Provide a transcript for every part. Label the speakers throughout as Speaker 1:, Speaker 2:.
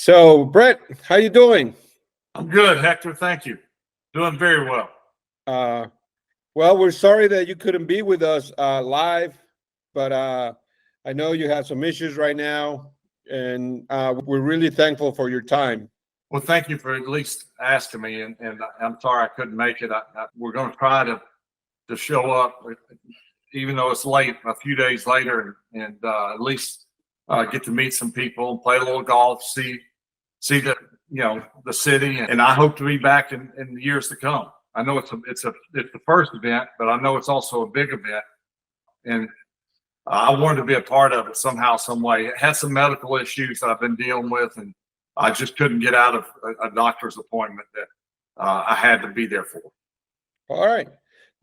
Speaker 1: So, Brett, how you doing?
Speaker 2: I'm good, Hector. Thank you. Doing very well.
Speaker 1: Uh, well, we're sorry that you couldn't be with us live, but I know you have some issues right now, and we're really thankful for your time.
Speaker 2: Well, thank you for at least asking me, and I'm sorry I couldn't make it. We're going to try to show up, even though it's late, a few days later, and at least get to meet some people, play a little golf, see the city, and I hope to be back in the years to come. I know it's the first event, but I know it's also a big event, and I wanted to be a part of it somehow, some way. It had some medical issues that I've been dealing with, and I just couldn't get out of a doctor's appointment that I had to be there for.
Speaker 1: All right.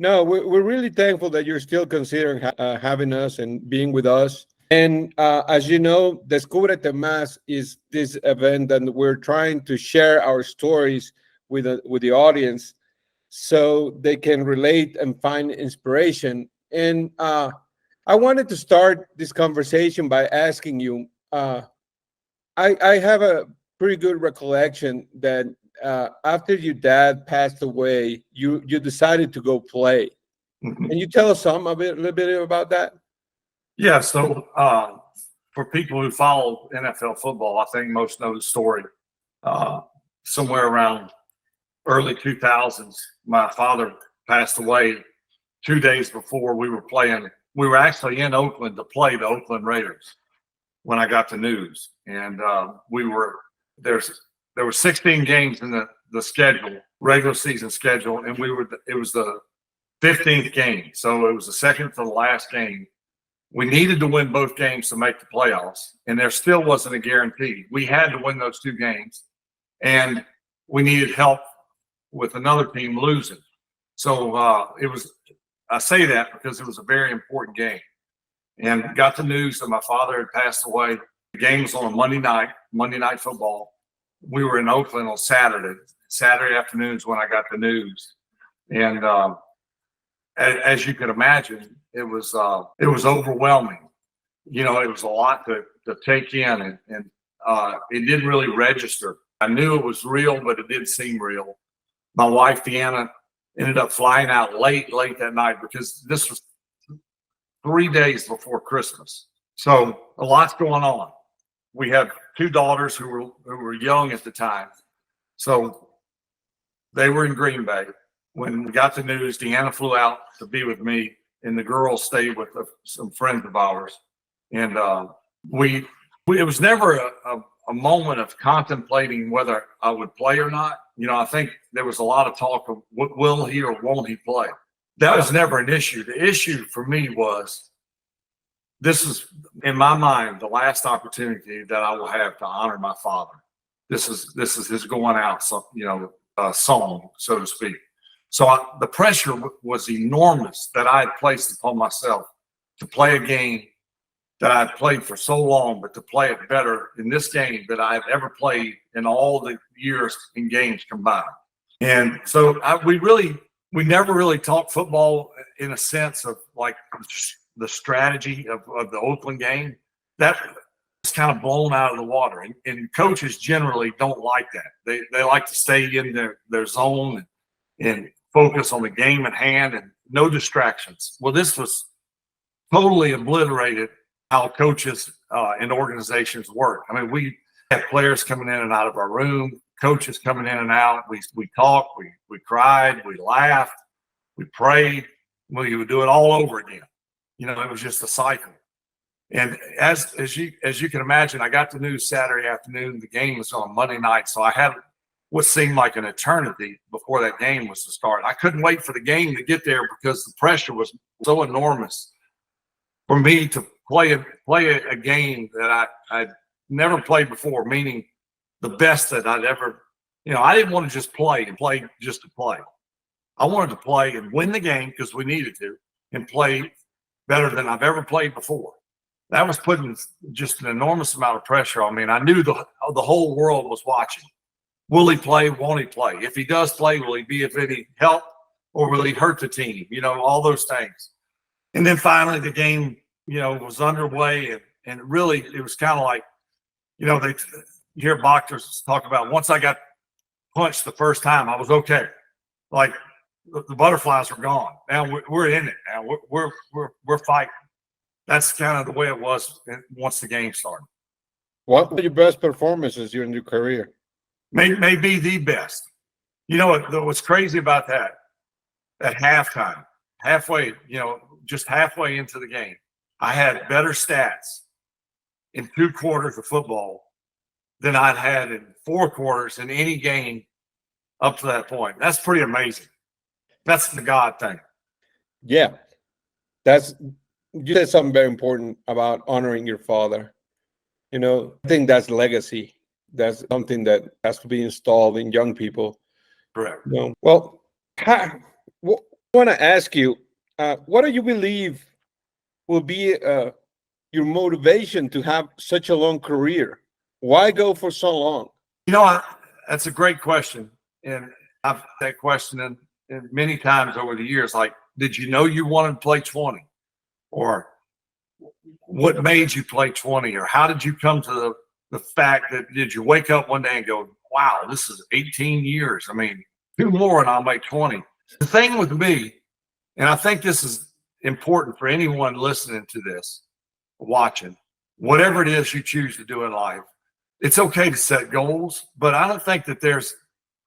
Speaker 1: No, we're really thankful that you're still considering having us and being with us. And as you know, descubrete.mx is this event that we're trying to share our stories with the audience so they can relate and find inspiration. And I wanted to start this conversation by asking you, I have a pretty good recollection that after your dad passed away, you decided to go play.
Speaker 2: Mhm.
Speaker 1: Can you tell us a little bit about that?
Speaker 2: Yeah, so for people who follow NFL football, I think most know the story. Somewhere around early 2000s, my father passed away 2 days before we were playing. We were actually in Oakland to play the Oakland Raiders when I got the news. And there were 16 games in the schedule, regular season schedule, and it was the 15th game. So it was the second to the last game. We needed to win both games to make the playoffs, and there still wasn't a guarantee. We had to win those two games, and we needed help with another team losing. So I say that because it was a very important game. And got the news that my father had passed away. The game was on a Monday night football. We were in Oakland on Saturday afternoons when I got the news. And as you can imagine, it was overwhelming. It was a lot to take in, and it didn't really register. I knew it was real, but it didn't seem real. My wife, Deanna, ended up flying out late that night because this was 3 days before Christmas. So a lot's going on. We have two daughters who were young at the time. So they were in Green Bay. When we got the news, Deanna flew out to be with me, and the girls stayed with some friends of ours. And it was never a moment of contemplating whether I would play or not. I think there was a lot of talk of will he or won't he play. That was never an issue. The issue for me was, this is, in my mind, the last opportunity that I will have to honor my father. This is his going out, song, so to speak. So the pressure was enormous that I had placed upon myself to play a game that I'd played for so long, but to play it better in this game that I've ever played in all the years in games combined. And so we never really talked football in a sense of like the strategy of the Oakland game. That was kind of blown out of the water. And coaches generally don't like that. They like to stay in their zone and focus on the game at hand and no distractions. Well, this was totally obliterated how coaches and organizations work. I mean, we had players coming in and out of our room, coaches coming in and out. We talked, we cried, we laughed, we prayed. We would do it all over again. It was just a cycle. And as you can imagine, I got the news Saturday afternoon. The game was on Monday night, so I had what seemed like an eternity before that game was to start. I couldn't wait for the game to get there because the pressure was so enormous for me to play a game that I'd never played before, meaning the best that I'd ever, I didn't want to just play just to play. I wanted to play and win the game because we needed to, and play better than I've ever played before. That was putting just an enormous amount of pressure on me. And I knew the whole world was watching. Will he play? Won't he play? If he does play, will he be of any help, or will he hurt the team? All those things. And then finally the game, was underway, and really it was kind of like, you hear boxers talk about once I got punched the first time, I was okay. Like the butterflies are gone. Now we're in it. Now we're fighting. That's kind of the way it was once the game started.
Speaker 1: What were your best performances during your career?
Speaker 2: May be the best. You know what's crazy about that? At halftime, halfway, just halfway into the game, I had better stats in 2 quarters of football than I'd had in 4 quarters in any game up to that point. That's pretty amazing. That's the God thing.
Speaker 1: Yeah, you said something very important about honoring your father. I think that's legacy. That's something that has to be installed in young people.
Speaker 2: Correct.
Speaker 1: Well, I want to ask you, what do you believe will be your motivation to have such a long career? Why go for so long?
Speaker 2: That's a great question. And I've had that question and many times over the years, like, did you know you wanted to play 20? Or what made you play 20? Or how did you come to the fact that, did you wake up one day and go, wow, this is 18 years. I mean, 2 more and I'll make 20. The thing with me, and I think this is important for anyone listening to this, watching, whatever it is you choose to do in life, it's okay to set goals, but I don't think that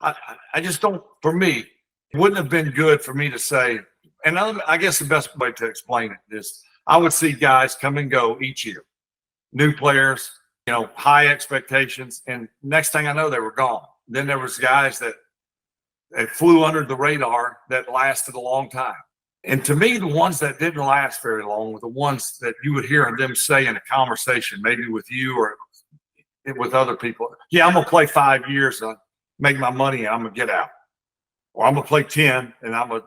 Speaker 2: I just don't, for me, it wouldn't have been good for me to say, and I guess the best way to explain it is I would see guys come and go each year, new players, high expectations, and next thing I know, they were gone. Then there was guys that flew under the radar that lasted a long time. And to me, the ones that didn't last very long were the ones that you would hear them say in a conversation, maybe with you or with other people. Yeah, I'm going to play 5 years and make my money and I'm going to get out. Or I'm going to play 10 and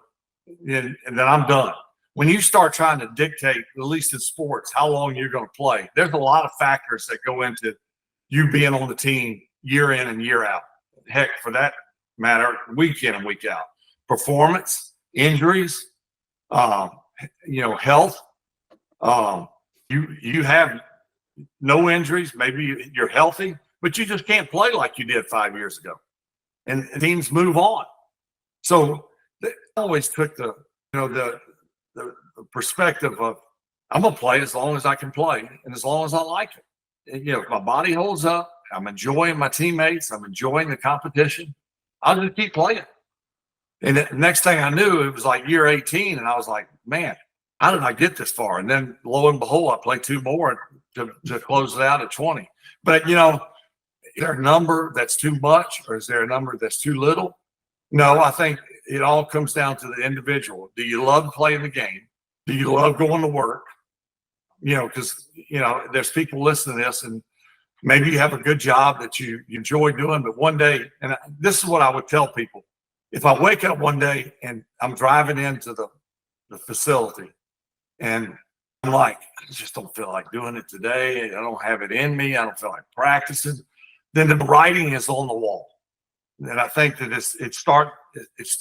Speaker 2: and then I'm done. When you start trying to dictate, at least in sports, how long you're going to play, there's a lot of factors that go into you being on the team year in and year out. Heck, for that matter, week in and week out. Performance, injuries, health. You have no injuries. Maybe you're healthy, but you just can't play like you did 5 years ago. And teams move on. So they always took the perspective of, I'm going to play as long as I can play and as long as I like it. And, if my body holds up, I'm enjoying my teammates, I'm enjoying the competition, I'll just keep playing. And the next thing I knew, it was like year 18, and I was like, man, how did I get this far? And then lo and behold, I played 2 more to close it out at 20. But, is there a number that's too much or is there a number that's too little? No, I think it all comes down to the individual. Do you love playing the game? Do you love going to work? Because, there's people listening to this and maybe you have a good job that you enjoy doing, but one day, and this is what I would tell people. If I wake up one day and I'm driving into the facility and I'm like, I just don't feel like doing it today. I don't have it in me. I don't feel like practicing. Then the writing is on the wall. And I think that it's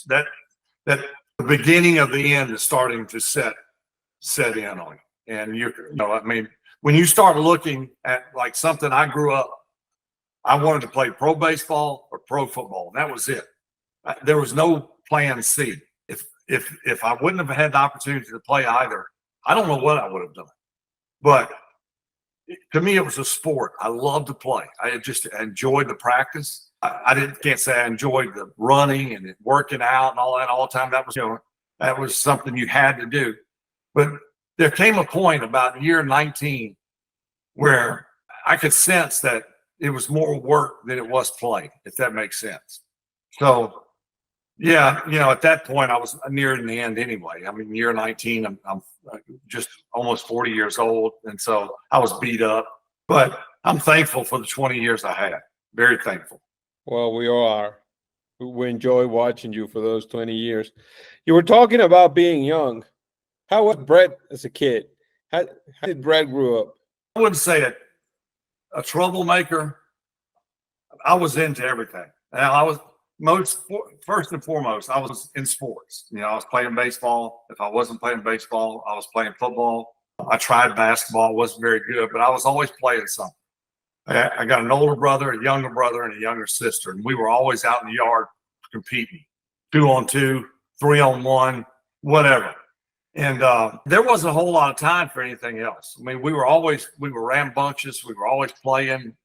Speaker 2: that the beginning of the end is starting to set in on you. And when you start looking at like something, I grew up, I wanted to play pro baseball or pro football. And that was it. There was no plan C. If I wouldn't have had the opportunity to play either, I don't know what I would have done. But to me, it was a sport. I loved to play. I just enjoyed the practice. Can't say I enjoyed the running and working out and all that all the time. That was something you had to do. But there came a point about year 19 where I could sense that it was more work than it was play, if that makes sense. So, yeah, at that point I was nearing the end anyway. I mean, year 19, I'm just almost 40 years old. And so I was beat up, but I'm thankful for the 20 years I had. Very thankful.
Speaker 1: Well, we all are. We enjoy watching you for those 20 years. You were talking about being young. How was Brett as a kid? How did Brett grow up?
Speaker 2: I wouldn't say a troublemaker. I was into everything. And I was first and foremost, I was in sports. I was playing baseball. If I wasn't playing baseball, I was playing football. I tried basketball, wasn't very good, but I was always playing something. I got an older brother, a younger sister, and we were always out in the yard competing, 2-on-2, 3-on-1, whatever. And there wasn't a whole lot of time for anything else. I mean, we were rambunctious. We were always playing.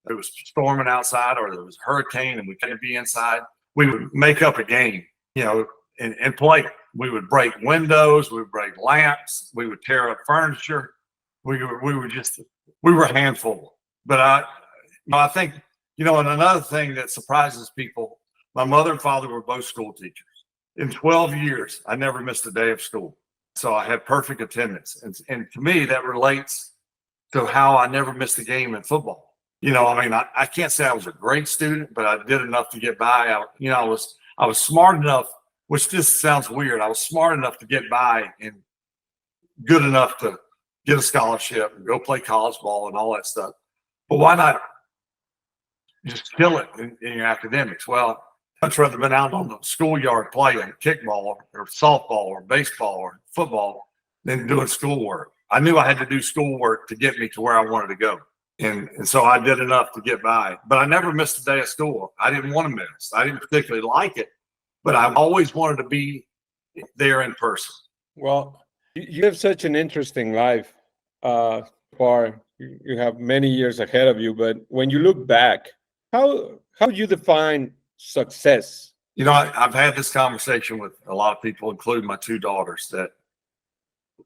Speaker 2: It was storming outside or there was a hurricane and we couldn't be inside. We would make up a game, and play. We would break windows. We would break lamps. We would tear up furniture. We were a handful. But I think, and another thing that surprises people, my mother and father were both school teachers. In 12 years, I never missed a day of school. So I had perfect attendance. And to me, that relates to how I never missed a game in football. I can't say I was a great student, but I did enough to get by. I was smart enough, which just sounds weird. I was smart enough to get by and good enough to get a scholarship and go play college ball and all that stuff. But why not just kill it in your academics? Well, I'd rather been out on the schoolyard playing kickball or softball or baseball or football than doing schoolwork. I knew I had to do schoolwork to get me to where I wanted to go. And so I did enough to get by, but I never missed a day of school. I didn't want to miss. I didn't particularly like it, but I always wanted to be there in person.
Speaker 1: Well, you have such an interesting life. You have many years ahead of you, but when you look back, how do you define success?
Speaker 2: I've had this conversation with a lot of people, including my two daughters, that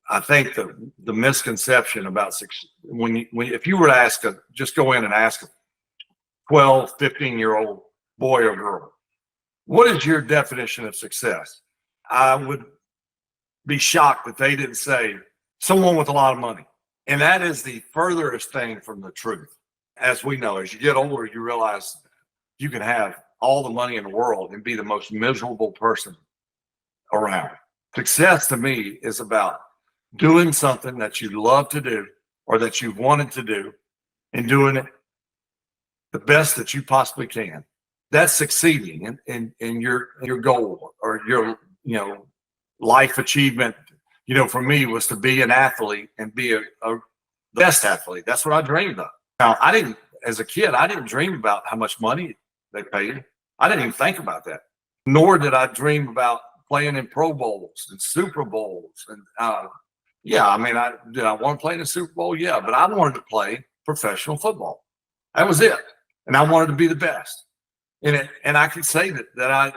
Speaker 2: I think the misconception about success, if you were to just go in and ask a 12, 15-year-old boy or girl, what is your definition of success? I would be shocked if they didn't say someone with a lot of money. And that is the furthest thing from the truth. As we know, as you get older, you realize you can have all the money in the world and be the most miserable person around. Success to me is about doing something that you love to do or that you wanted to do and doing it the best that you possibly can. That's succeeding in your goal or your life achievement. For me was to be an athlete and be the best athlete. That's what I dreamed of. Now, as a kid, I didn't dream about how much money they paid. I didn't even think about that. Nor did I dream about playing in Pro Bowls and Super Bowls. And did I want to play in a Super Bowl? Yeah, but I wanted to play professional football. That was it. And I wanted to be the best. And I could say that I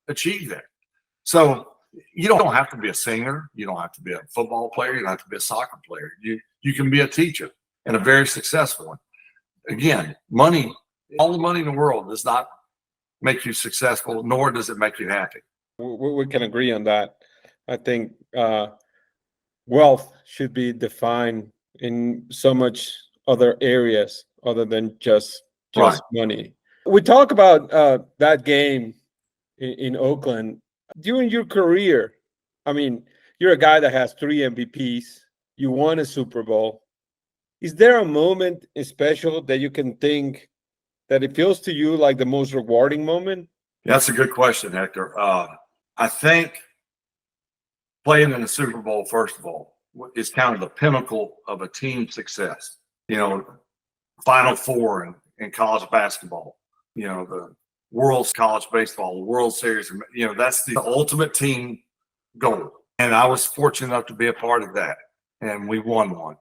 Speaker 2: achieved that. So you don't have to be a singer. You don't have to be a football player. You don't have to be a soccer player. You can be a teacher and a very successful one. Again, all the money in the world does not make you successful, nor does it make you happy.
Speaker 1: We can agree on that. I think wealth should be defined in so much other areas other than just
Speaker 2: Right.
Speaker 1: money. We talk about that game in Oakland. During your career, you're a guy that has 3 MVPs. You won a Super Bowl. Is there a moment special that you can think that it feels to you like the most rewarding moment?
Speaker 2: That's a good question, Hector. I think playing in the Super Bowl, first of all, is kind of the pinnacle of a team success. Final Four in college basketball, the World's College Baseball, the World Series, that's the ultimate team goal. And I was fortunate enough to be a part of that, and we won one.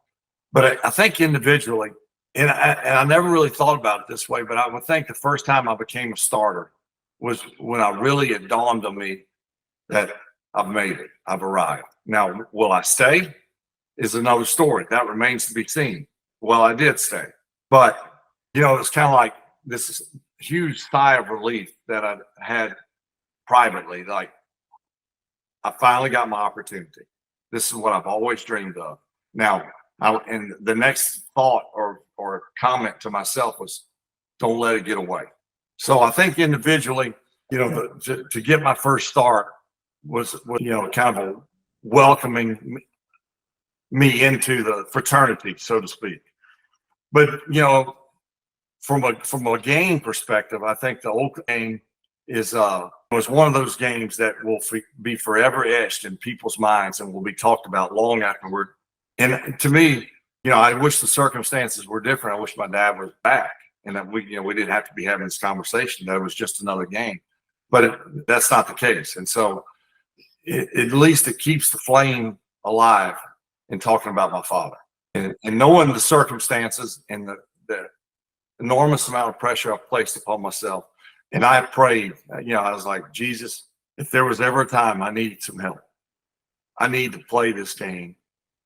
Speaker 2: But I think individually, and I never really thought about it this way, but I would think the first time I became a starter was when it dawned on me that I've made it, I've arrived. Now, will I stay? Is another story. That remains to be seen. Well, I did stay. But, it's kind of like this huge sigh of relief that I had privately. Like, I finally got my opportunity. This is what I've always dreamed of. Now, and the next thought or comment to myself was, don't let it get away. So I think individually, to get my first start was kind of a welcoming me into the fraternity, so to speak. But from a game perspective, I think the Oakland game was one of those games that will be forever etched in people's minds and will be talked about long afterward. And to me, I wish the circumstances were different. I wish my dad was back and that we didn't have to be having this conversation. That it was just another game, but that's not the case. And so at least it keeps the flame alive in talking about my father and knowing the circumstances and the enormous amount of pressure I've placed upon myself. And I prayed, I was like, Jesus, if there was ever a time I needed some help, I need to play this game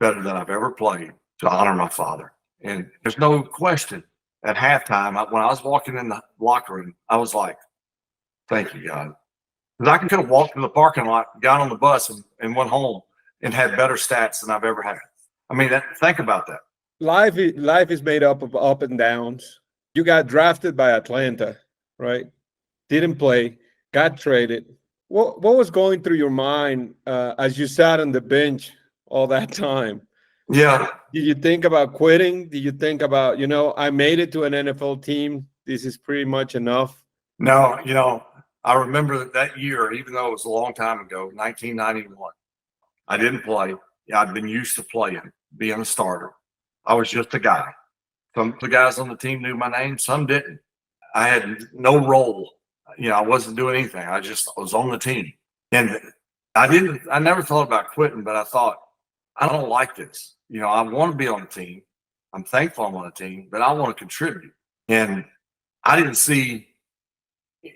Speaker 2: better than I've ever played to honor my father. And there's no question at halftime, when I was walking in the locker room, I was like, thank you, God. Because I could have walked to the parking lot, got on the bus and went home and had better stats than I've ever had. I mean, think about that.
Speaker 1: Life is made up of up and downs. You got drafted by Atlanta, right? Didn't play, got traded. What was going through your mind as you sat on the bench all that time?
Speaker 2: Yeah.
Speaker 1: Did you think about quitting? Did you think about, I made it to an NFL team. This is pretty much enough?
Speaker 2: No, I remember that year, even though it was a long time ago, 1991. I didn't play. I'd been used to playing, being a starter. I was just a guy. Some of the guys on the team knew my name, some didn't. I had no role. I wasn't doing anything. I was on the team. And I never thought about quitting, but I thought, I don't like this. I want to be on the team. I'm thankful I'm on the team, but I want to contribute. And I didn't see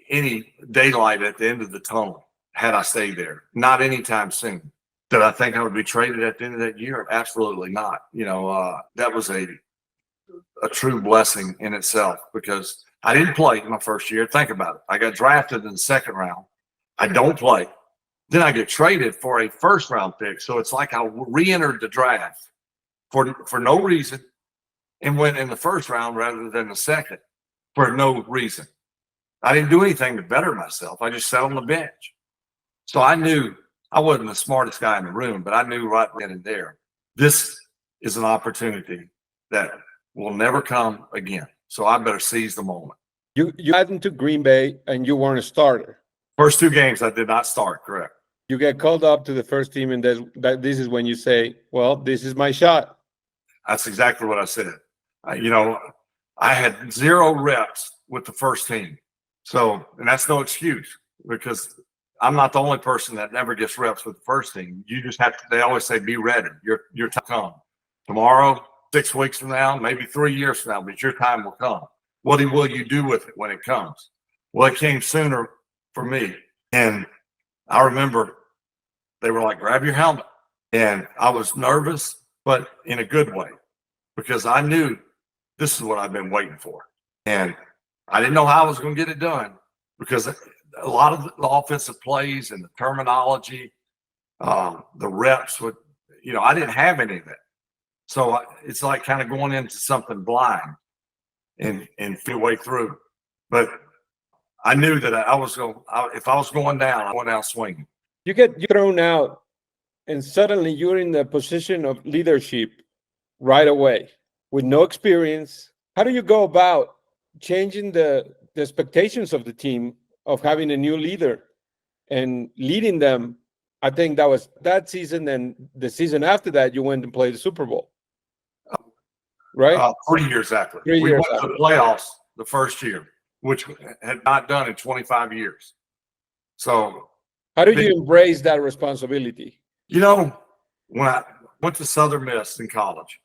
Speaker 2: any daylight at the end of the tunnel had I stayed there. Not anytime soon. Did I think I would be traded at the end of that year? Absolutely not. That was a true blessing in itself because I didn't play my first year. Think about it. I got drafted in the second round. I don't play. Then I get traded for a first round pick. So it's like I re-entered the draft for no reason and went in the first round rather than the second for no reason. I didn't do anything to better myself. I just sat on the bench. So I knew I wasn't the smartest guy in the room, but I knew right then and there, this is an opportunity that will never come again. So I better seize the moment.
Speaker 1: You got into Green Bay and you weren't a starter.
Speaker 2: First two games I did not start, correct.
Speaker 1: You get called up to the first team and this is when you say, well, this is my shot.
Speaker 2: That's exactly what I said. I had 0 reps with the first team. So, and that's no excuse because I'm not the only person that never gets reps with the first team. You just have to, they always say, be ready. Your time will come. Tomorrow, 6 weeks from now, maybe 3 years from now, but your time will come. What will you do with it when it comes? Well, it came sooner for me. And I remember they were like, grab your helmet. And I was nervous, but in a good way, because I knew this is what I've been waiting for. And I didn't know how I was going to get it done because a lot of the offensive plays and the terminology, the reps would, I didn't have any of that. So it's like kind of going into something blind and feel way through. But I knew that if I was going down, I went down swinging.
Speaker 1: You get thrown out and suddenly you're in the position of leadership right away with no experience. How do you go about changing the expectations of the team of having a new leader and leading them? I think that was that season, and the season after that, you went and played the Super Bowl, right?
Speaker 2: 3 years after. We went to the playoffs the first year, which had not done in 25 years. So
Speaker 1: how do you embrace that responsibility?
Speaker 2: When I went to Southern Miss in college,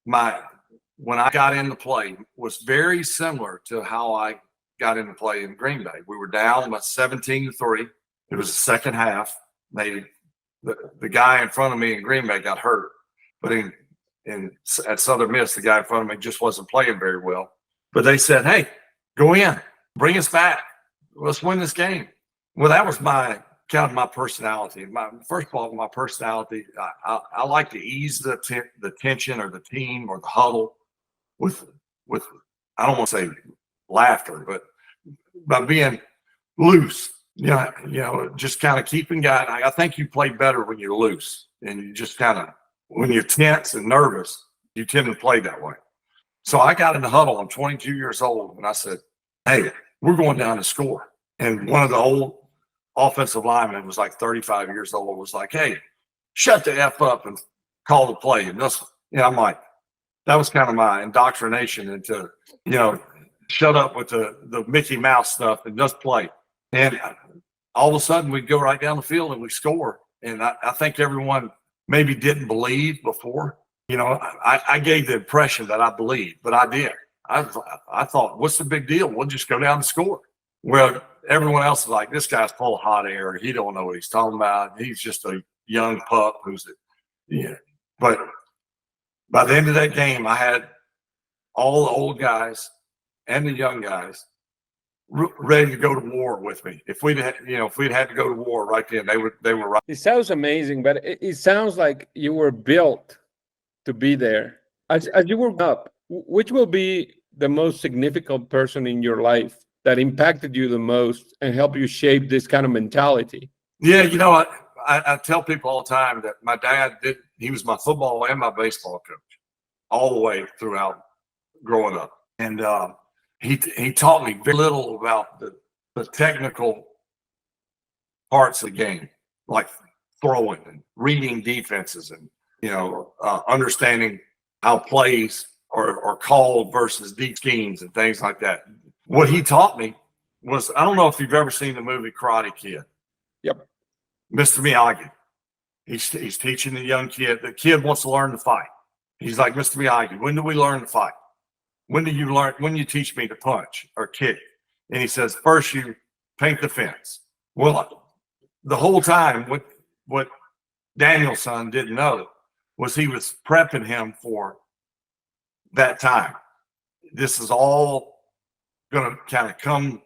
Speaker 2: when I got into play was very similar to how I got into play in Green Bay. We were down about 17-3. It was the second half. The guy in front of me in Green Bay got hurt, but at Southern Miss, the guy in front of me just wasn't playing very well. But they said, "Hey, go in, bring us back. Let's win this game." Well, that was my personality. First of all, my personality, I like to ease the tension or the team or the huddle with I don't want to say laughter, but by being loose. Just kind of keeping guys. I think you play better when you're loose and you just kind of, when you're tense and nervous, you tend to play that way. So I got in the huddle. I'm 22 years old, and I said, "Hey, we're going down to score." And one of the old offensive linemen was like 35 years old. Was like, "Hey, shut the F up and call the play." And I'm like, that was kind of my indoctrination into, shut up with the Mickey Mouse stuff and just play. And all of a sudden we'd go right down the field and we score. And I think everyone maybe didn't believe before. I gave the impression that I believed, but I did. I thought, what's the big deal? We'll just go down and score. Well, everyone else is like, this guy's full of hot air. He don't know what he's talking about. He's just a young pup But by the end of that game, I had all the old guys and the young guys ready to go to war with me. If we'd had to go to war right then, they were right.
Speaker 1: It sounds amazing, but it sounds like you were built to be there. As you were up, which will be the most significant person in your life that impacted you the most and helped you shape this kind of mentality?
Speaker 2: Yeah, I tell people all the time that my dad he was my football and my baseball coach all the way throughout growing up. And he taught me very little about the technical parts of the game, like throwing and reading defenses and, understanding how plays are called versus deep schemes and things like that. What he taught me was, I don't know if you've ever seen the movie Karate Kid.
Speaker 1: Yep.
Speaker 2: Mr. Miyagi. He's teaching the young kid. The kid wants to learn to fight. He's like, Mr. Miyagi, when do we learn to fight? When do you teach me to punch or kick? And he says, first you paint the fence. Well, the whole time, what Daniel's son didn't know was he was prepping him for that time. This is all going to kind of come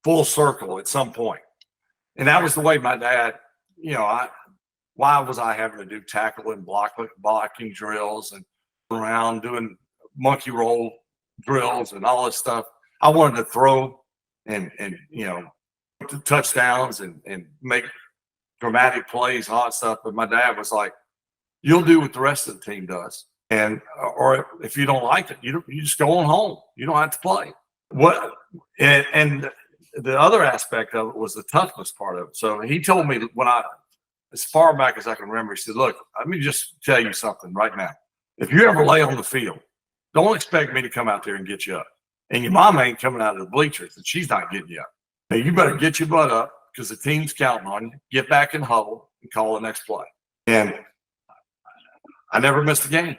Speaker 2: full circle at some point. And that was the way my dad, why was I having to do tackle and blocking drills and around doing monkey roll drills and all this stuff? I wanted to throw and touchdowns and make dramatic plays and all that stuff. But my dad was like, you'll do what the rest of the team does. Or if you don't like it, you just go on home. You don't have to play. And the other aspect of it was the toughness part of it. So he told me as far back as I can remember, he said, look, let me just tell you something right now. If you ever lay on the field, don't expect me to come out there and get you up. And your mama ain't coming out of the bleachers and she's not getting you up. Now you better get your butt up because the team's counting on you. Get back in huddle and call the next play. And I never missed a game.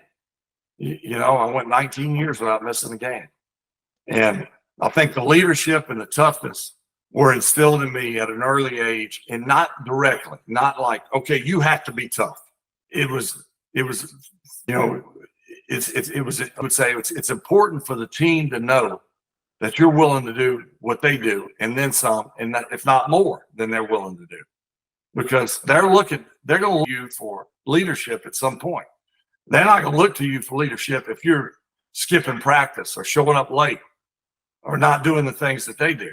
Speaker 2: I went 19 years without missing a game. And I think the leadership and the toughness were instilled in me at an early age, and not directly, not like, okay, you have to be tough. I would say it's important for the team to know that you're willing to do what they do and then some, and that, if not more than they're willing to do, because they're going to look to you for leadership at some point. They're not going to look to you for leadership if you're skipping practice or showing up late or not doing the things that they do.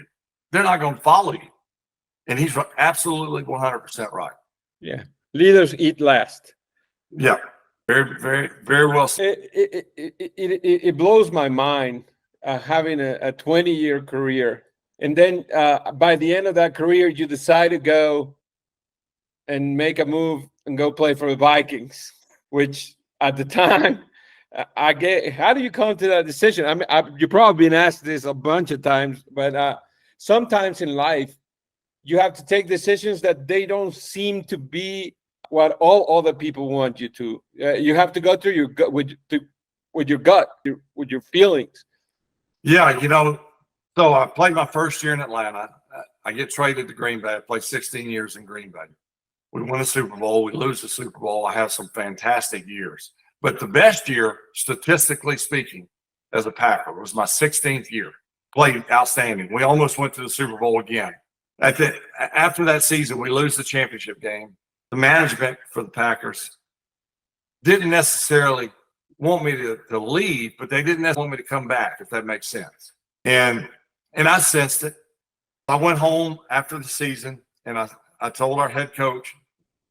Speaker 2: They're not going to follow you. And he's absolutely 100% right.
Speaker 1: Yeah. Leaders eat last.
Speaker 2: Yeah. Very, very, very well said.
Speaker 1: It blows my mind having a 20-year career. And then by the end of that career, you decide to go and make a move and go play for the Vikings, which at the time, how do you come to that decision? I mean, you've probably been asked this a bunch of times, but sometimes in life, you have to take decisions that they don't seem to be what all other people want you to. You have to go through your gut with your gut, with your feelings.
Speaker 2: Yeah, so I played my first year in Atlanta. I get traded to Green Bay. I played 16 years in Green Bay. We win the Super Bowl. We lose the Super Bowl. I have some fantastic years. But the best year, statistically speaking, as a Packer was my 16th year. Played outstanding. We almost went to the Super Bowl again. After that season, we lose the championship game. The management for the Packers didn't necessarily want me to leave, but they didn't necessarily want me to come back, if that makes sense. And I sensed it. I went home after the season, and I told our head coach,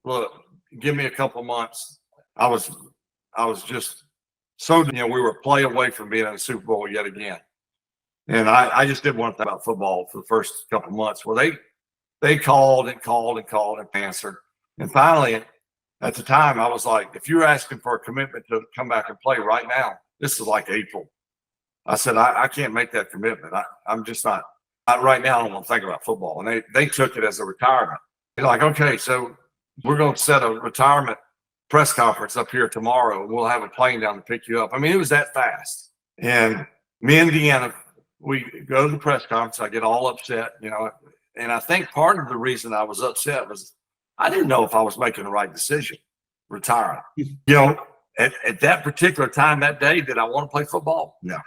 Speaker 2: look, give me a couple months. I was just so, we were a play away from being in the Super Bowl yet again. And I just didn't want to think about football for the first couple of months where they called and answered. And finally, at the time, I was like, if you're asking for a commitment to come back and play right now, This is like April. I said, I can't make that commitment. I'm just not right now. I don't want to think about football. And they took it as a retirement. They're like, okay, so we're going to set a retirement press conference up here tomorrow. We'll have a plane down to pick you up. I mean, it was that fast. And me and Deanna, we go to the press conference. I get all upset, and I think part of the reason I was upset was I didn't know if I was making the right decision, retiring. At that particular time, that day, did I want to play football? No.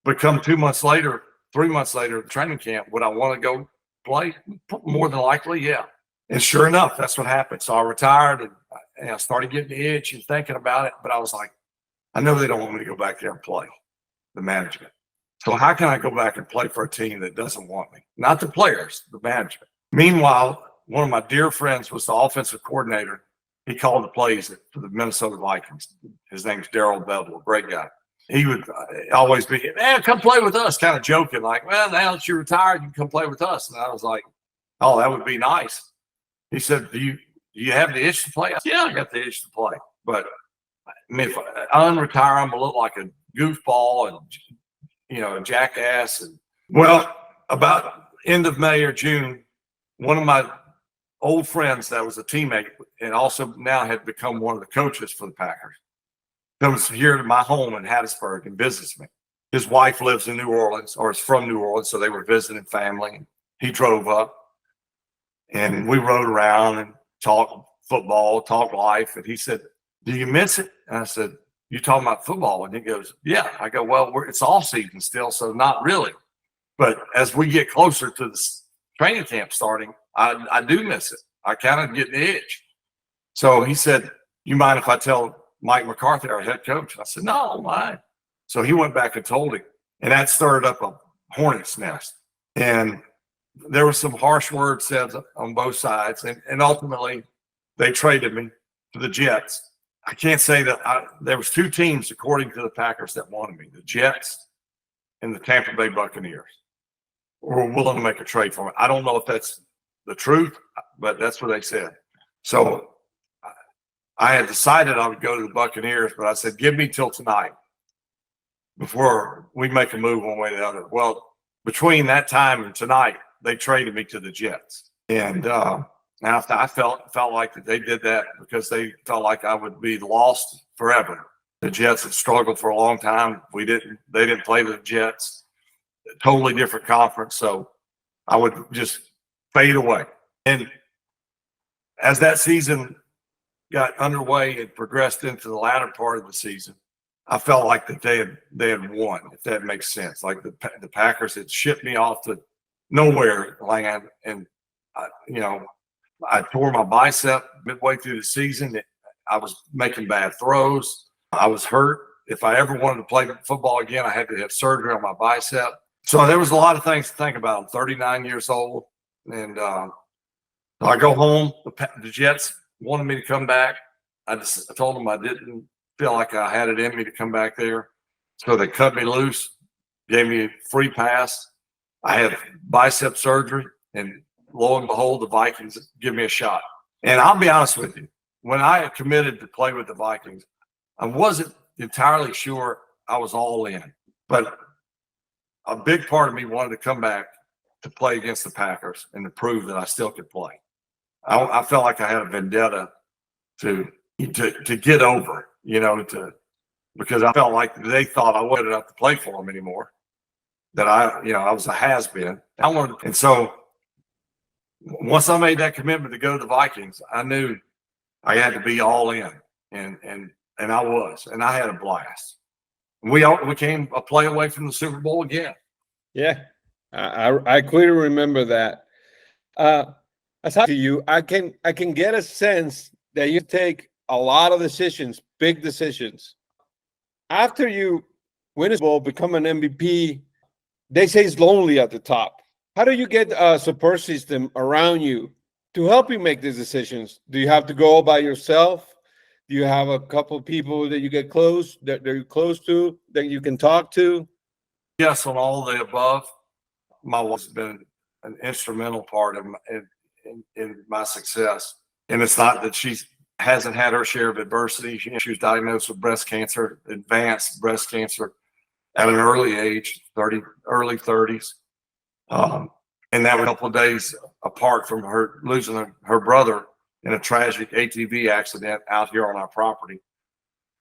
Speaker 2: But come 2 months later, 3 months later, training camp, would I want to go play? More than likely, yeah. And sure enough, that's what happened. So I retired and I started getting the itch and thinking about it. But I was like, I know they don't want me to go back there and play, the management. So how can I go back and play for a team that doesn't want me? Not the players, the management. Meanwhile, one of my dear friends was the offensive coordinator. He called the plays for the Minnesota Vikings. His name's Darryl Bevel, a great guy. He would always be, man, come play with us, kind of joking, like, well, now that you're retired, you can come play with us. And I was like, oh, that would be nice. He said, do you have the itch to play? I said, yeah, I got the itch to play. But I mean, if I unretire, I'm going to look like a goofball and, a jackass. And well, about end of May or June, one of my old friends that was a teammate and also now had become one of the coaches for the Packers comes here to my home in Hattiesburg and visits me. His wife lives in New Orleans, or is from New Orleans, so they were visiting family. He drove up, and we rode around and talked football, talked life. And he said, do you miss it? And I said, you talking about football? And he goes, yeah. I go, well, it's off season still, so not really. But as we get closer to the training camp starting, I do miss it. I kind of get the itch. So he said, you mind if I tell Mike McCarthy, our head coach? I said, no, don't mind. So he went back and told him, and that stirred up a hornet's nest. And there were some harsh words said on both sides, and ultimately they traded me to the Jets. I can't say that there was two teams, according to the Packers, that wanted me, the Jets and the Tampa Bay Buccaneers were willing to make a trade for me. I don't know if that's the truth, but that's what they said. So I had decided I would go to the Buccaneers, but I said, give me till tonight before we make a move one way or the other. Well, between that time and tonight, they traded me to the Jets. And I felt like that they did that because they felt like I would be lost forever. The Jets had struggled for a long time. They didn't play the Jets. Totally different conference. So I would just fade away. And as that season got underway and progressed into the latter part of the season, I felt like that they had won, if that makes sense. Like the Packers had shipped me off to nowhere land, and I tore my bicep midway through the season. I was making bad throws. I was hurt. If I ever wanted to play football again, I had to have surgery on my bicep. So there was a lot of things to think about. I'm 39 years old, and I go home. The Jets wanted me to come back. I told them I didn't feel like I had it in me to come back there. So they cut me loose, gave me a free pass. I had bicep surgery, and lo and behold, the Vikings give me a shot. And I'll be honest with you, when I committed to play with the Vikings, I wasn't entirely sure I was all in. But a big part of me wanted to come back to play against the Packers and to prove that I still could play. I felt like I had a vendetta to get over, because I felt like they thought I wasn't enough to play for them anymore. That I was a has-been. And so once I made that commitment to go to the Vikings, I knew I had to be all in, and I was, and I had a blast. We came a play away from the Super Bowl again.
Speaker 1: Yeah, I clearly remember that. As I to you, I can get a sense that you take a lot of decisions, big decisions. After you win a Bowl, become an MVP, they say it's lonely at the top. How do you get a support system around you to help you make these decisions? Do you have to go all by yourself? Do you have a couple of people that you get close, that you're close to, that you can talk to?
Speaker 2: Yes, on all the above. My wife has been an instrumental part of in my success. And it's not that she's hasn't had her share of adversity. She was diagnosed with breast cancer, advanced breast cancer at an early age, early 30s. And that was a couple of days apart from her losing her brother in a tragic ATV accident out here on our property.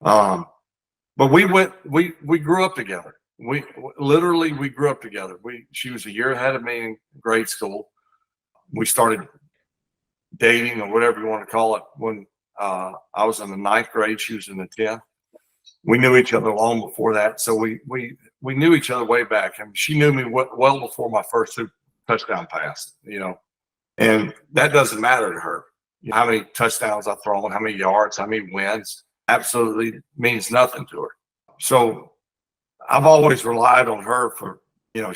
Speaker 2: But we grew up together. We grew up together. She was a year ahead of me in grade school. We started dating, or whatever you want to call it, when I was in the 9th grade. She was in the 10th. We knew each other long before that, so we knew each other way back. I mean, she knew me well before my first touchdown pass, and that doesn't matter to her. How many touchdowns I've thrown, how many yards, how many wins, absolutely means nothing to her. So I've always relied on her for,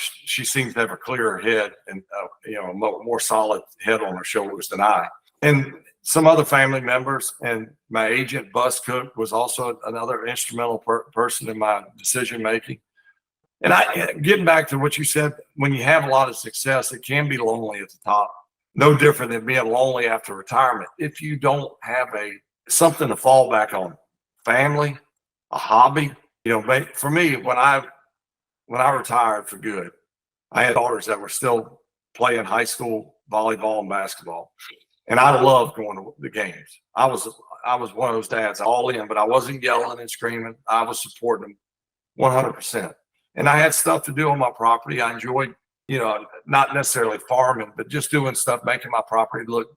Speaker 2: she seems to have a clearer head and, a more solid head on her shoulders than I. And some other family members, and my agent, Bus Cook, was also another instrumental person in my decision making. And getting back to what you said, when you have a lot of success, it can be lonely at the top. No different than being lonely after retirement. If you don't have something to fall back on, family, a hobby. For me, when I retired for good, I had daughters that were still playing high school volleyball and basketball, and I loved going to the games. I was one of those dads, all in, but I wasn't yelling and screaming. I was supporting them 100%. And I had stuff to do on my property. I enjoyed, not necessarily farming, but just doing stuff, making my property look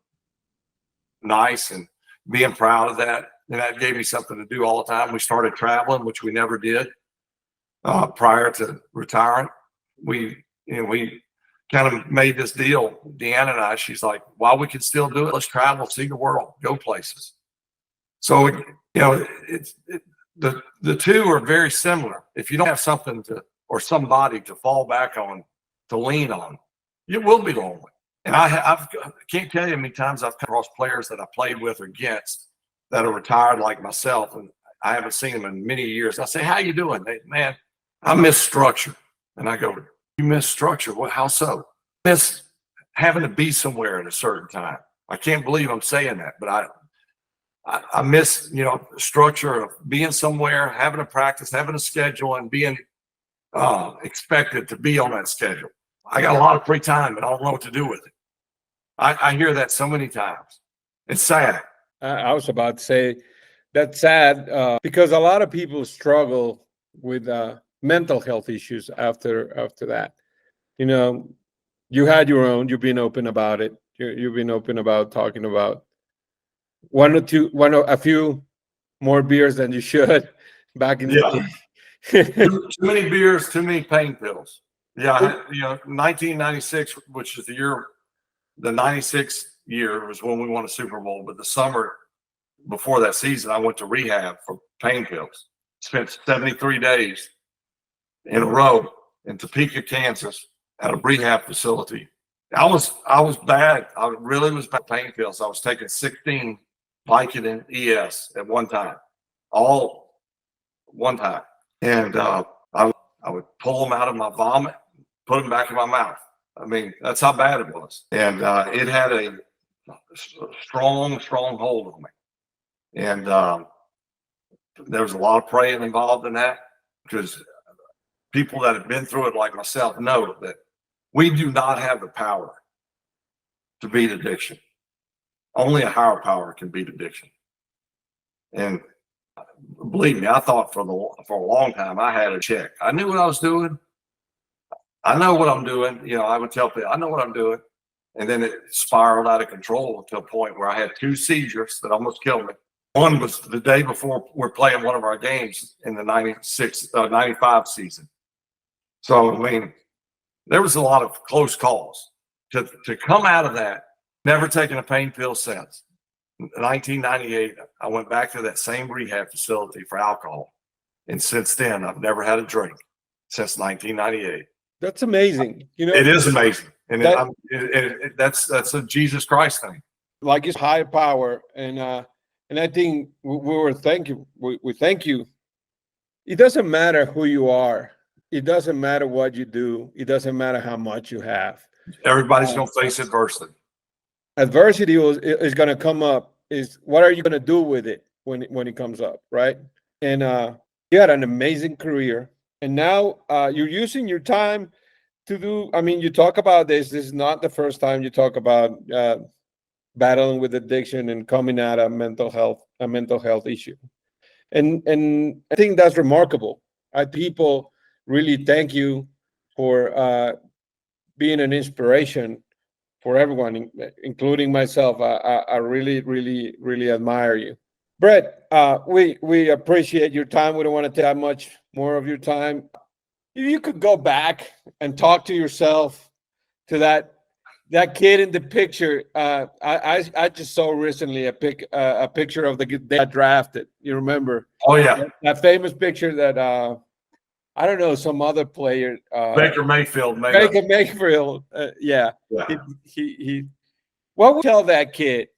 Speaker 2: nice and being proud of that. And that gave me something to do all the time. We started traveling, which we never did prior to retiring. We kind of made this deal, Deanna and I. She's like, while we can still do it, let's travel, see the world, go places. So, the two are very similar. If you don't have something or somebody to fall back on, to lean on, you will be lonely. And I can't tell you how many times I've come across players that I played with or against that are retired like myself, and I haven't seen them in many years. I say, how you doing? Man, I miss structure. And I go, you miss structure? Well, how so? I miss having to be somewhere at a certain time. I can't believe I'm saying that, but I miss, structure of being somewhere, having a practice, having a schedule, and being expected to be on that schedule. I got a lot of free time, and I don't know what to do with it. I hear that so many times. It's sad.
Speaker 1: I was about to say that's sad because a lot of people struggle with mental health issues after that. You had your own. You've been open about it. You've been open about talking about a few more beers than you should back in the day.
Speaker 2: Too many beers, too many pain pills. Yeah, 1996, which is the 96 year was when we won a Super Bowl. But the summer before that season, I went to rehab for pain pills. Spent 73 days in a row in Topeka, Kansas, at a rehab facility. I was bad. I really was bad pain pills. I was taking 16 Vicodin ES at one time, all one time. And I would pull them out of my vomit, put them back in my mouth. I mean, that's how bad it was. And it had a strong hold on me. And there was a lot of praying involved in that, because people that have been through it like myself know that we do not have the power to beat addiction. Only a higher power can beat addiction. And believe me, I thought for a long time I had a check. I knew what I was doing. I know what I'm doing. I would tell people, I know what I'm doing. And then it spiraled out of control to a point where I had 2 seizures that almost killed me. One was the day before we're playing one of our games in the 95 season. So, I mean, there was a lot of close calls. To come out of that, never taken a pain pill since. In 1998, I went back to that same rehab facility for alcohol. And since then, I've never had a drink since 1998.
Speaker 1: That's amazing.
Speaker 2: It is amazing. And that's a Jesus Christ thing.
Speaker 1: Like it's high power. And I think we thank you. It doesn't matter who you are. It doesn't matter what you do. It doesn't matter how much you have.
Speaker 2: Everybody's going to face adversity.
Speaker 1: Adversity is going to come up is what are you going to do with it when it comes up, right? And you had an amazing career, and now you're using your time to do. I mean, you talk about this. This is not the first time you talk about battling with addiction and coming at a mental health issue, and I think that's remarkable. People really thank you for being an inspiration for everyone, including myself. I really, really, really admire you. Brett, we appreciate your time. We don't want to take that much more of your time. If you could go back and talk to yourself, to that kid in the picture, I just saw recently a picture of the guy drafted. You remember?
Speaker 2: Oh yeah,
Speaker 1: That famous picture that I don't know, some other player,
Speaker 2: Baker Mayfield made
Speaker 1: Baker
Speaker 2: up.
Speaker 1: Mayfield. Yeah,
Speaker 2: Yeah.
Speaker 1: he. What would you tell that kid?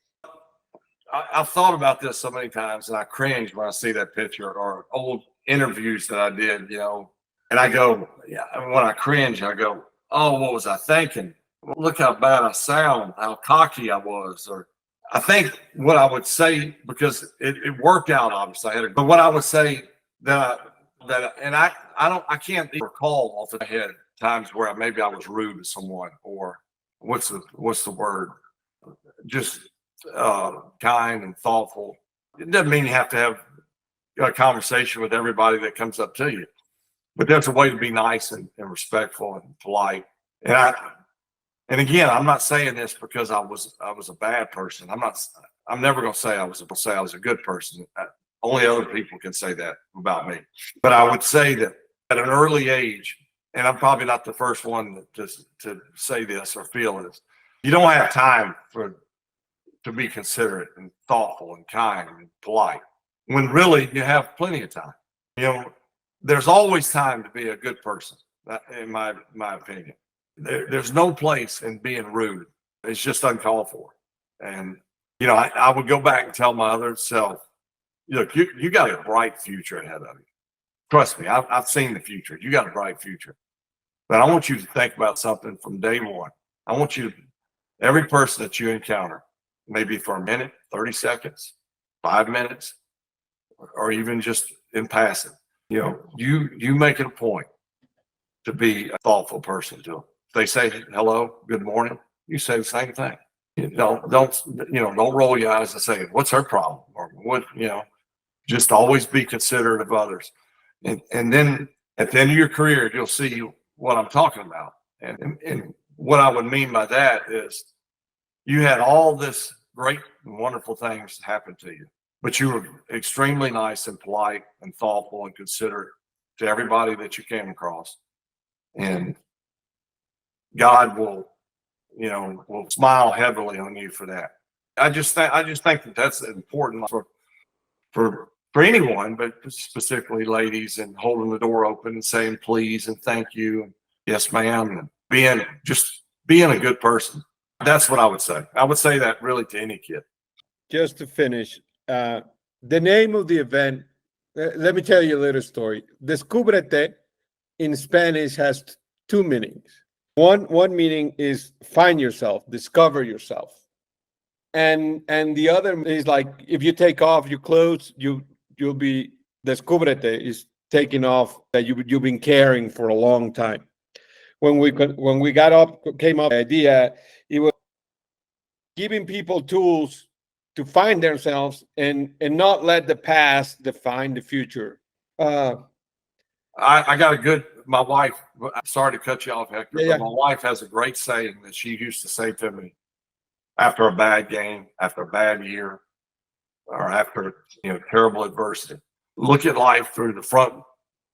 Speaker 2: I've thought about this so many times, and I cringe when I see that picture or old interviews that I did, and I go, yeah. And when I cringe, I go, oh, what was I thinking? Look how bad I sound, how cocky I was. Or I think what I would say, because it worked out, obviously, but what I would say and I can't even recall off the head times where maybe I was rude to someone, or what's the word? Just kind and thoughtful. It doesn't mean you have to have a conversation with everybody that comes up to you, but there's a way to be nice and respectful and polite. And again, I'm not saying this because I was a bad person. I'm never going to say I was a good person. Only other people can say that about me. But I would say that at an early age, and I'm probably not the first one to say this or feel this, you don't have time to be considerate and thoughtful and kind and polite, when really you have plenty of time. There's always time to be a good person, in my opinion. There's no place in being rude. It's just uncalled for. And I would go back and tell my other self, look, you got a bright future ahead of you. Trust me, I've seen the future. You got a bright future. But I want you to think about something from day one. I want you to, every person that you encounter, maybe for a minute, 30 seconds, 5 minutes, or even just in passing, you make it a point to be a thoughtful person to them. If they say hello, good morning, you say the same thing. Don't roll your eyes and say, what's her problem? Or what, just always be considerate of others. And then at the end of your career, you'll see what I'm talking about. And what I would mean by that is you had all this great and wonderful things happen to you, but you were extremely nice and polite and thoughtful and considerate to everybody that you came across. And God will smile heavily on you for that. I just think that that's important for anyone, but specifically ladies, and holding the door open and saying please and thank you and yes ma'am, and being a good person. That's what I would say. I would say that really to any kid.
Speaker 1: Just to finish, the name of the event, let me tell you a little story. Descubrete in Spanish has two meanings. One meaning is find yourself, discover yourself. And the other is like, if you take off your clothes, you'll be, descubrete is taking off that you've been carrying for a long time. When we came up with the idea, it was giving people tools to find themselves and not let the past define the future.
Speaker 2: I got my wife, sorry to cut you off, Hector,
Speaker 1: Yeah.
Speaker 2: but my wife has a great saying that she used to say to me after a bad game, after a bad year, or after terrible adversity. Look at life through the front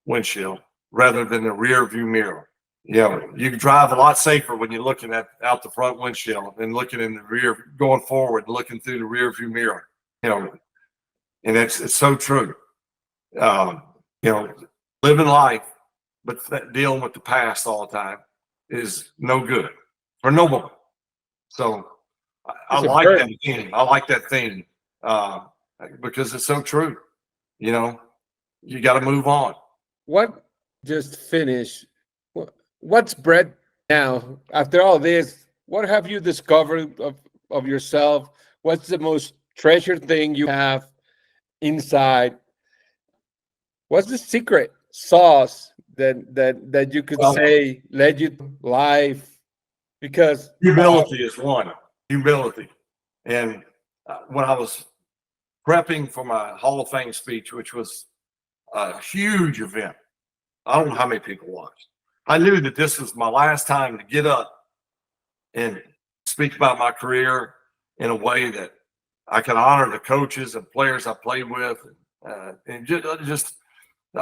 Speaker 2: windshield rather than the rear view mirror. You can drive a lot safer when you're looking out the front windshield and looking in the rear, going forward, looking through the rear view mirror. And it's so true. Living life, but dealing with the past all the time is no good for no one. So I like that theme. I like that theme because it's so true. You got to move on.
Speaker 1: What just finished? What's Brett now? After all this, what have you discovered of yourself? What's the most treasure thing you have inside. What's the secret sauce that you could
Speaker 2: Well,
Speaker 1: say led you to life? Because
Speaker 2: humility is one. Humility. And when I was prepping for my Hall of Fame speech, which was a huge event, I don't know how many people watched. I knew that this was my last time to get up and speak about my career in a way that I can honor the coaches and players I played with, and just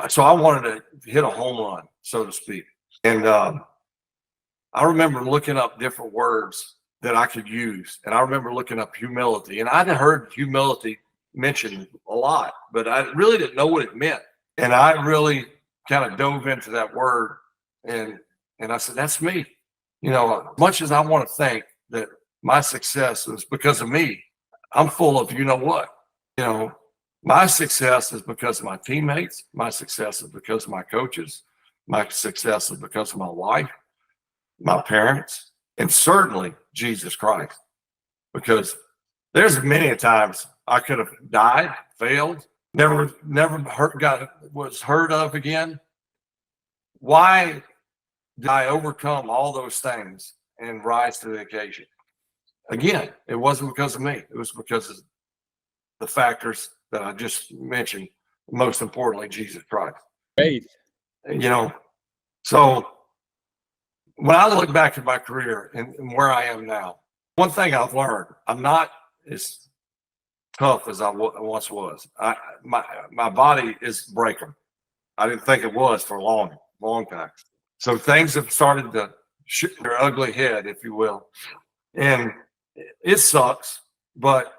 Speaker 2: so I wanted to hit a home run, so to speak. And I remember looking up different words that I could use, and I remember looking up humility, and I'd heard humility mentioned a lot, but I really didn't know what it meant. And I really kind of dove into that word, and I said, that's me. You know, as much as I want to think that my success is because of me, I'm full of, you know what, you know, my success is because of my teammates. My success is because of my coaches. My success is because of my wife, my parents, and certainly Jesus Christ. Because there's many times I could have died, failed, never was heard of again. Why did I overcome all those things and rise to the occasion? Again, it wasn't because of me. It was because of the factors that I just mentioned, most importantly, Jesus Christ.
Speaker 1: faith.
Speaker 2: You know, so when I look back at my career and where I am now, one thing I've learned, I'm not as tough as I once was. My body is breaking. I didn't think it was for a long time. So things have started to shoot their ugly head, if you will. And it sucks, but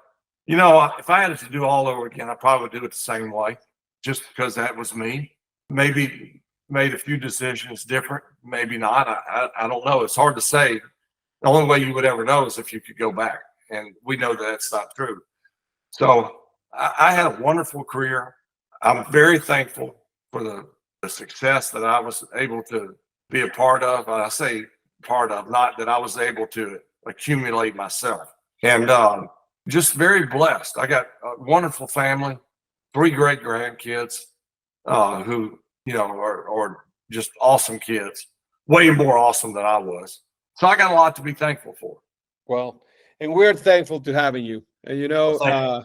Speaker 2: you know, if I had it to do all over again, I probably would do it the same way, just because that was me. Maybe made a few decisions different, maybe not. I don't know. It's hard to say. The only way you would ever know is if you could go back, and we know that that's not true. So I had a wonderful career. I'm very thankful for the success that I was able to be a part of. I say part of, not that I was able to accumulate myself. And just very blessed. I got a wonderful family, 3 great grandkids who, you know, are just awesome kids, way more awesome than I was. So I got a lot to be thankful for.
Speaker 1: Well, and we're thankful to having you. And you know,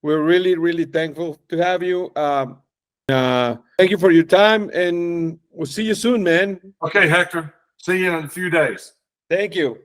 Speaker 1: we're really, really thankful to have you. Thank you for your time, and we'll see you soon, man.
Speaker 2: Okay, Hector. See you in a few days.
Speaker 1: Thank you.